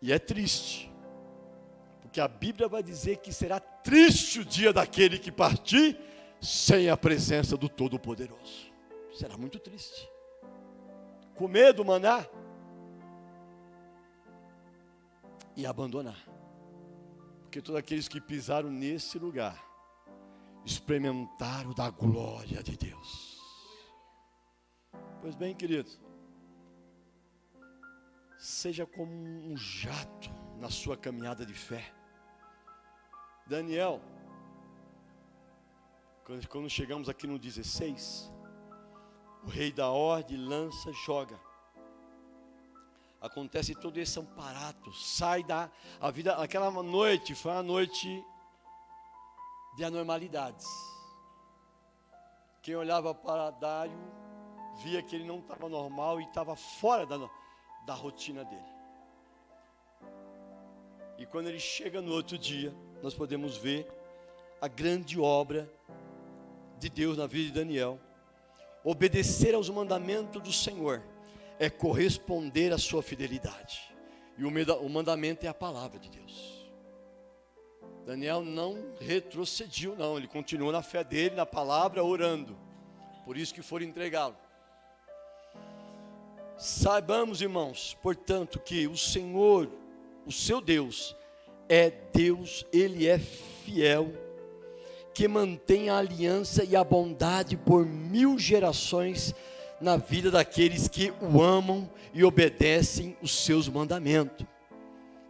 E é triste, porque a Bíblia vai dizer que será triste o dia daquele que partir sem a presença do Todo-Poderoso. Será muito triste. Comer do maná e abandonar. Porque todos aqueles que pisaram nesse lugar experimentaram da glória de Deus. Pois bem, querido, seja como um jato na sua caminhada de fé. Daniel, quando chegamos aqui no 16, o rei da ordem lança, joga. Acontece todo esse amparato, sai a vida. Aquela noite foi uma noite de anormalidades. Quem olhava para Dário via que ele não estava normal e estava fora da rotina dele. E quando ele chega no outro dia, nós podemos ver a grande obra de Deus na vida de Daniel. Obedecer aos mandamentos do Senhor é corresponder à sua fidelidade. E o mandamento é a palavra de Deus. Daniel não retrocediu, não. Ele continuou na fé dele, na palavra, orando. Por isso que foram entregá-lo. Saibamos, irmãos, portanto, que o Senhor, o seu Deus, é Deus, Ele é fiel, que mantém a aliança e a bondade por 1000 gerações na vida daqueles que o amam e obedecem os seus mandamentos.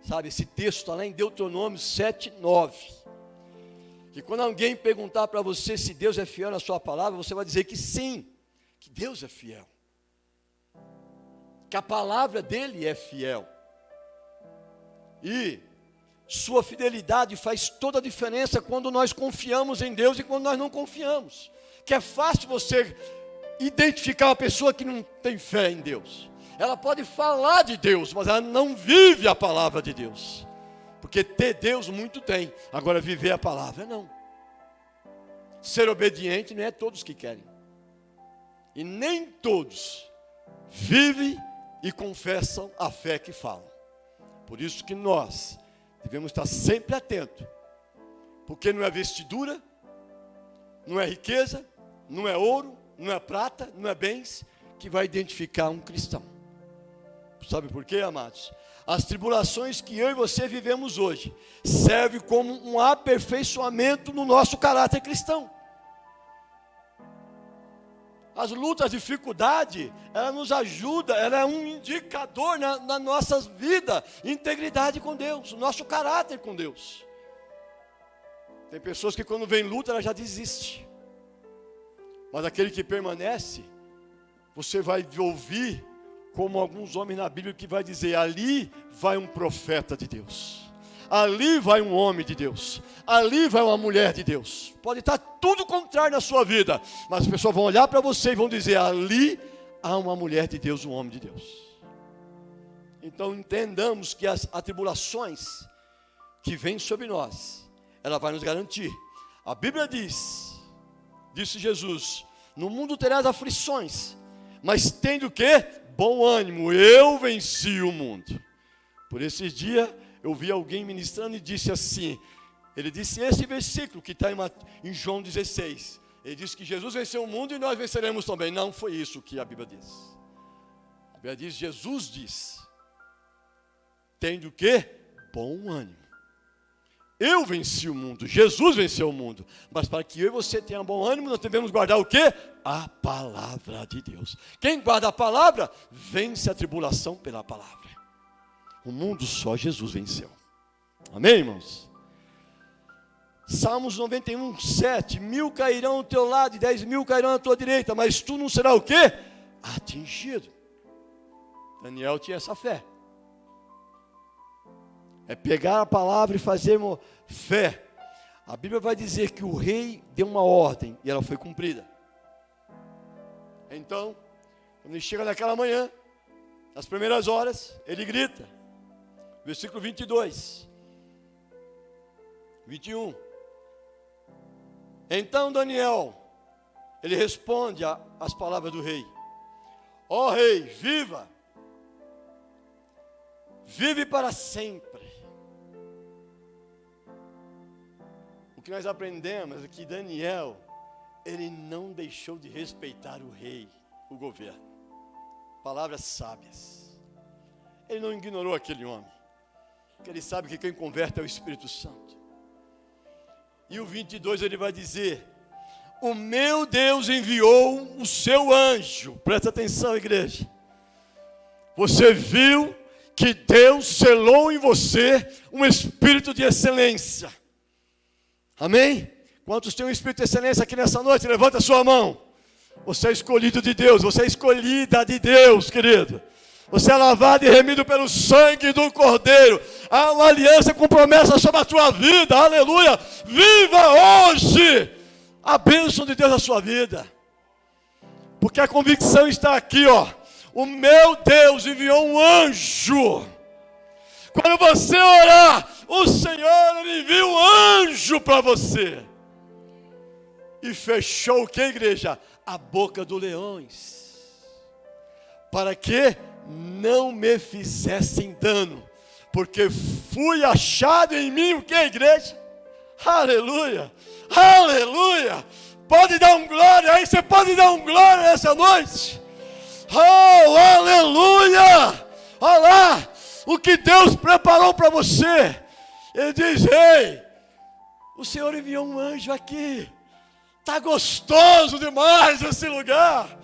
Sabe, esse texto está lá em Deuteronômio 7:9. Que quando alguém perguntar para você se Deus é fiel na sua palavra, você vai dizer que sim, que Deus é fiel, que a palavra dele é fiel. E sua fidelidade faz toda a diferença quando nós confiamos em Deus e quando nós não confiamos. Que é fácil você identificar uma pessoa que não tem fé em Deus. Ela pode falar de Deus, mas ela não vive a palavra de Deus. Porque ter Deus muito tem, agora viver a palavra não. Ser obediente não é todos que querem. E nem todos vivem e confessam a fé que falam. Por isso que nós devemos estar sempre atentos. Porque não é vestidura, não é riqueza, não é ouro, não é prata, não é bens que vai identificar um cristão. Sabe por quê, amados? As tribulações que eu e você vivemos hoje servem como um aperfeiçoamento no nosso caráter cristão. As lutas, as dificuldades, ela nos ajuda, ela é um indicador na nossa vida, integridade com Deus, nosso caráter com Deus. Tem pessoas que quando vem luta, ela já desiste. Mas aquele que permanece, você vai ouvir como alguns homens na Bíblia que vai dizer: ali vai um profeta de Deus, ali vai um homem de Deus, ali vai uma mulher de Deus. Pode estar tudo contrário na sua vida, mas as pessoas vão olhar para você e vão dizer: ali há uma mulher de Deus, um homem de Deus. Então entendamos que as atribulações que vêm sobre nós, ela vai nos garantir. A Bíblia diz, disse Jesus: no mundo terás aflições, mas tendo o quê? Bom ânimo, eu venci o mundo. Por esses dias eu vi alguém ministrando e disse assim, ele disse esse versículo que está em João 16. Ele disse que Jesus venceu o mundo e nós venceremos também. Não foi isso que a Bíblia diz. A Bíblia diz, Jesus diz: tendo o quê? Bom ânimo. Eu venci o mundo, Jesus venceu o mundo. Mas para que eu e você tenham bom ânimo, nós devemos guardar o quê? A palavra de Deus. Quem guarda a palavra, vence a tribulação pela palavra. O mundo só Jesus venceu. Amém, irmãos? Salmos 91, 7. 1000 cairão ao teu lado e 10.000 cairão à tua direita, mas tu não será o quê? Atingido. Daniel tinha essa fé. É pegar a palavra e fazer fé. A Bíblia vai dizer que o rei deu uma ordem e ela foi cumprida. Então, quando ele chega naquela manhã, nas primeiras horas, ele grita. Versículo 22. 21. Então Daniel, ele responde às palavras do rei: ó rei, viva! Vive para sempre. O que nós aprendemos é que Daniel, ele não deixou de respeitar o rei, o governo. Palavras sábias. Ele não ignorou aquele homem, porque ele sabe que quem converte é o Espírito Santo. E o 22 ele vai dizer: o meu Deus enviou o seu anjo. Presta atenção, igreja. Você viu que Deus selou em você um espírito de excelência. Amém? Quantos têm um espírito de excelência aqui nessa noite? Levanta a sua mão. Você é escolhido de Deus, você é escolhida de Deus, querido. Você é lavado e remido pelo sangue do Cordeiro. Há uma aliança com promessa sobre a tua vida, aleluia. Viva hoje a bênção de Deus na sua vida. Porque a convicção está aqui, ó. O meu Deus enviou um anjo. Quando você orar, o Senhor ele envia um anjo para você. E fechou o que, igreja? A boca dos leões. Para que não me fizessem dano. Porque fui achado em mim o que, igreja? Aleluia, aleluia. Pode dar um glória aí, você pode dar um glória nessa noite. Oh, aleluia. Olha lá, o que Deus preparou para você. Ele diz: ei, o Senhor enviou um anjo aqui. Está gostoso demais esse lugar.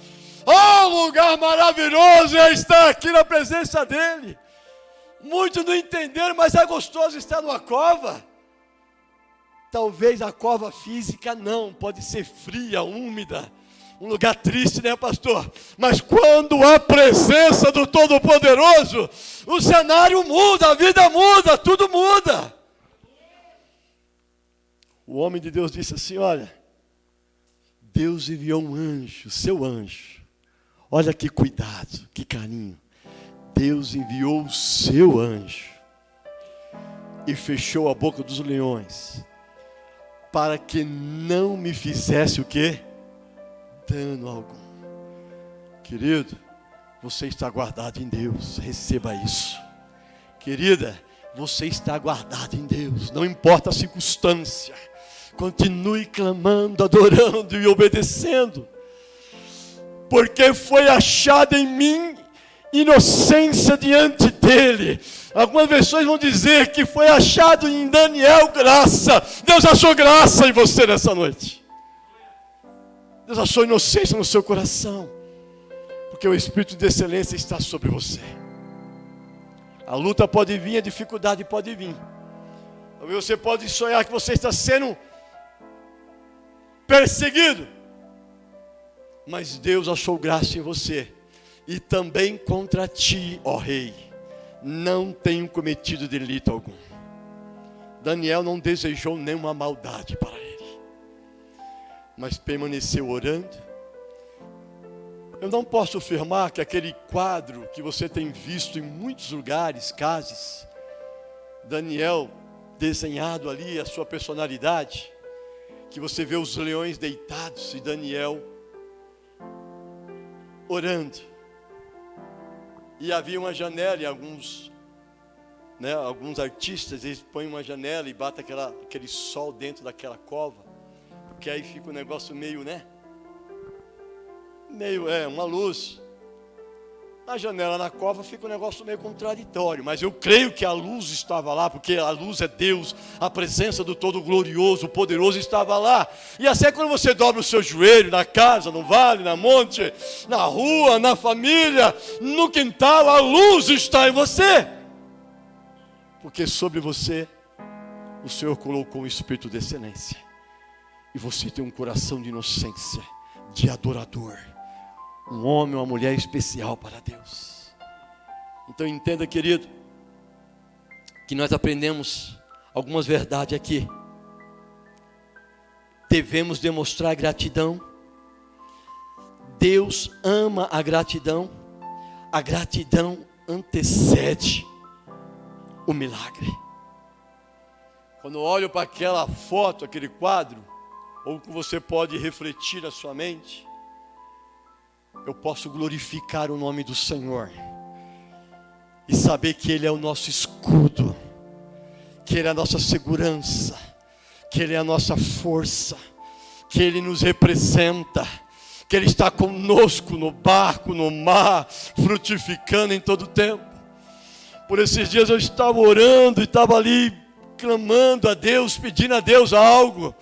Oh, lugar maravilhoso é estar aqui na presença dEle. Muitos não entenderam, mas é gostoso estar numa cova. Talvez a cova física não, pode ser fria, úmida, um lugar triste, né, pastor? Mas quando a presença do Todo-Poderoso, o cenário muda, a vida muda, tudo muda. O homem de Deus disse assim: olha, Deus enviou um anjo, seu anjo. Olha que cuidado, que carinho. Deus enviou o seu anjo e fechou a boca dos leões, para que não me fizesse o quê? Dano algum. Querido, você está guardado em Deus, receba isso. Querida, você está guardado em Deus, não importa a circunstância. Continue clamando, adorando e obedecendo, porque foi achado em mim inocência diante dele. Algumas versões vão dizer que foi achado em Daniel graça. Deus achou graça em você nessa noite. Deus achou inocência no seu coração, porque o Espírito de excelência está sobre você. A luta pode vir, a dificuldade pode vir. Você pode sonhar que você está sendo perseguido. Mas Deus achou graça em você. E também contra ti, ó rei, não tenho cometido delito algum. Daniel não desejou nenhuma maldade para ele, mas permaneceu orando. Eu não posso afirmar que aquele quadro que você tem visto em muitos lugares, casas, Daniel desenhado ali, a sua personalidade, que você vê os leões deitados e Daniel orando. E havia uma janela e alguns artistas, eles põem uma janela e batem aquele sol dentro daquela cova, porque aí fica um negócio meio, uma luz. Na janela, na cova, fica um negócio meio contraditório, mas eu creio que a luz estava lá, porque a luz é Deus, a presença do Todo-Glorioso, Poderoso estava lá. E assim é quando você dobra o seu joelho, na casa, no vale, na monte, na rua, na família, no quintal, a luz está em você. Porque sobre você, o Senhor colocou um espírito de excelência. E você tem um coração de inocência, de adorador. Um homem, uma mulher especial para Deus. Então entenda, querido, que nós aprendemos algumas verdades aqui. Devemos demonstrar gratidão. Deus ama a gratidão. A gratidão antecede o milagre. Quando eu olho para aquela foto, aquele quadro, ou que você pode refletir na sua mente, eu posso glorificar o nome do Senhor e saber que Ele é o nosso escudo, que Ele é a nossa segurança, que Ele é a nossa força, que Ele nos representa, que Ele está conosco no barco, no mar, frutificando em todo o tempo. Por esses dias eu estava orando e estava ali clamando a Deus, pedindo a Deus algo.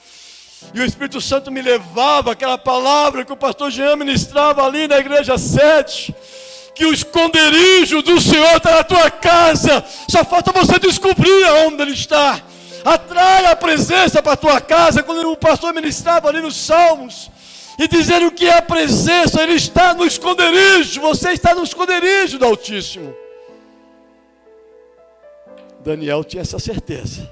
E o Espírito Santo me levava aquela palavra que o pastor Jean ministrava ali na igreja 7, que o esconderijo do Senhor está na tua casa, só falta você descobrir aonde Ele está. Atrai a presença para a tua casa. Quando o pastor ministrava ali nos Salmos, e dizendo que a presença, Ele está no esconderijo, você está no esconderijo do Altíssimo. Daniel tinha essa certeza,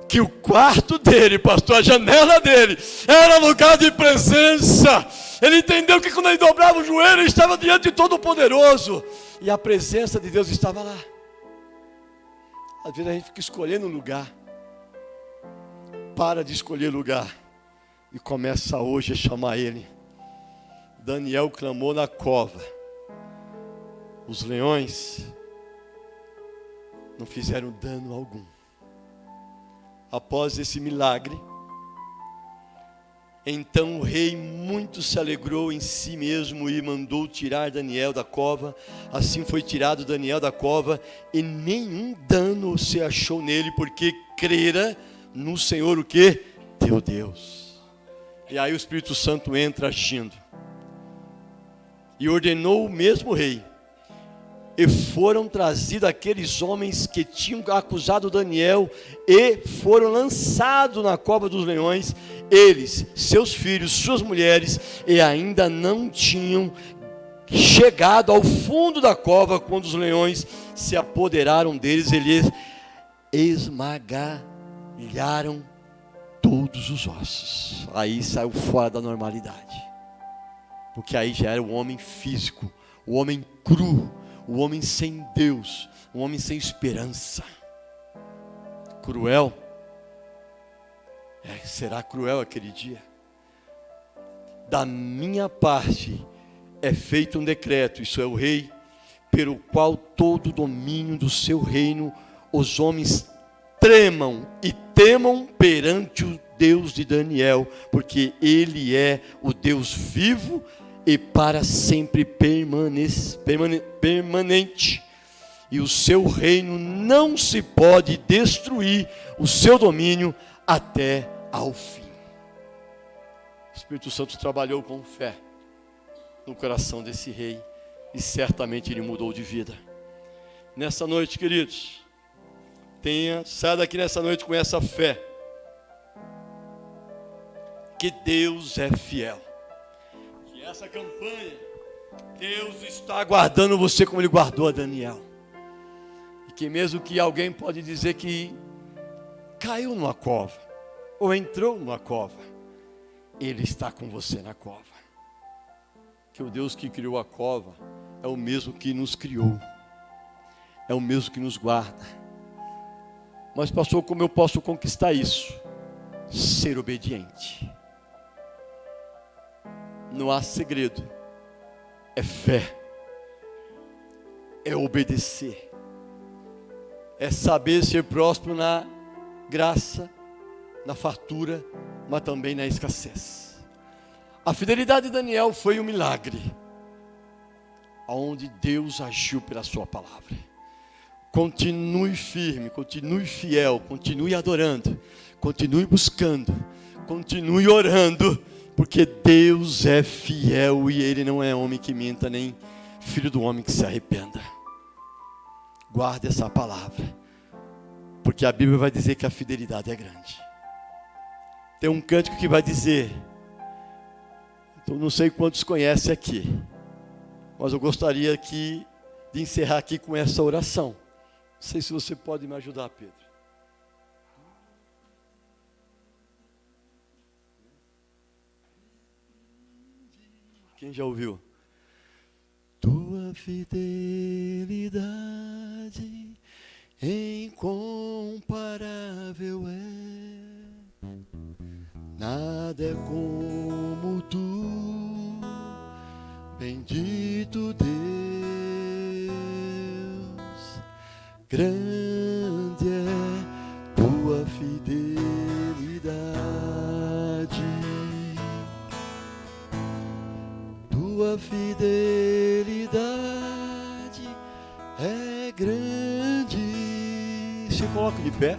que o quarto dele, pastor, a janela dele, era lugar de presença. Ele entendeu que quando ele dobrava o joelho, ele estava diante de Todo-Poderoso, e a presença de Deus estava lá. Às vezes a gente fica escolhendo lugar. Para de escolher lugar e começa hoje a chamar Ele. Daniel clamou na cova. Os leões não fizeram dano algum. Após esse milagre, então o rei muito se alegrou em si mesmo e mandou tirar Daniel da cova. Assim foi tirado Daniel da cova, e nenhum dano se achou nele, porque crera no Senhor, o que? Teu Deus. E aí o Espírito Santo entra agindo. E ordenou o mesmo rei. E foram trazidos aqueles homens que tinham acusado Daniel e foram lançados na cova dos leões, eles, seus filhos, suas mulheres, e ainda não tinham chegado ao fundo da cova quando os leões se apoderaram deles. Eles esmagaram todos os ossos. Aí saiu fora da normalidade, porque aí já era o homem físico, o homem cru, o homem sem Deus, o homem sem esperança. Cruel. Será cruel aquele dia. Da minha parte é feito um decreto, isso é o rei, pelo qual todo o domínio do seu reino os homens tremam e temam perante o Deus de Daniel, porque Ele é o Deus vivo e para sempre permanente, e o seu reino não se pode destruir, o seu domínio até ao fim. O Espírito Santo trabalhou com fé no coração desse rei, e certamente ele mudou de vida. Nessa noite, queridos, saia daqui nessa noite com essa fé, que Deus é fiel. nessa campanha, Deus está guardando você como Ele guardou a Daniel. E que mesmo que alguém pode dizer que caiu numa cova, ou entrou numa cova, Ele está com você na cova. Que o Deus que criou a cova é o mesmo que nos criou, é o mesmo que nos guarda. Mas pastor, como eu posso conquistar isso? Ser obediente. Não há segredo, é fé, é obedecer, é saber ser próspero na graça, na fartura, mas também na escassez. A fidelidade de Daniel foi um milagre, onde Deus agiu pela sua palavra. Continue firme, continue fiel, continue adorando, continue buscando, continue orando, porque Deus é fiel e Ele não é homem que minta, nem filho do homem que se arrependa. Guarde essa palavra, porque a Bíblia vai dizer que a fidelidade é grande. Tem um cântico que vai dizer, então não sei quantos conhecem aqui, mas eu gostaria de encerrar aqui com essa oração. Não sei se você pode me ajudar, Pedro. Quem já ouviu? Tua fidelidade incomparável é, nada é como tu, bendito Deus, grande é tua fidelidade, tua fidelidade é grande. Se coloca de pé.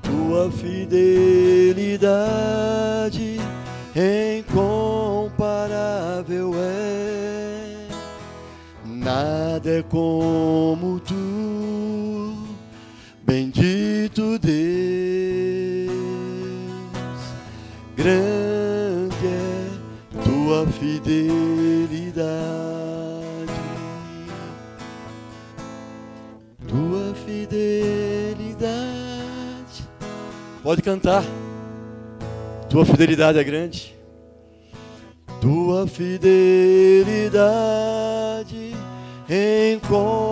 Tua fidelidade incomparável é, nada é como tu, bendito Deus, grande é tua fidelidade, tua fidelidade. Pode cantar. Tua fidelidade é grande. Tua fidelidade encontra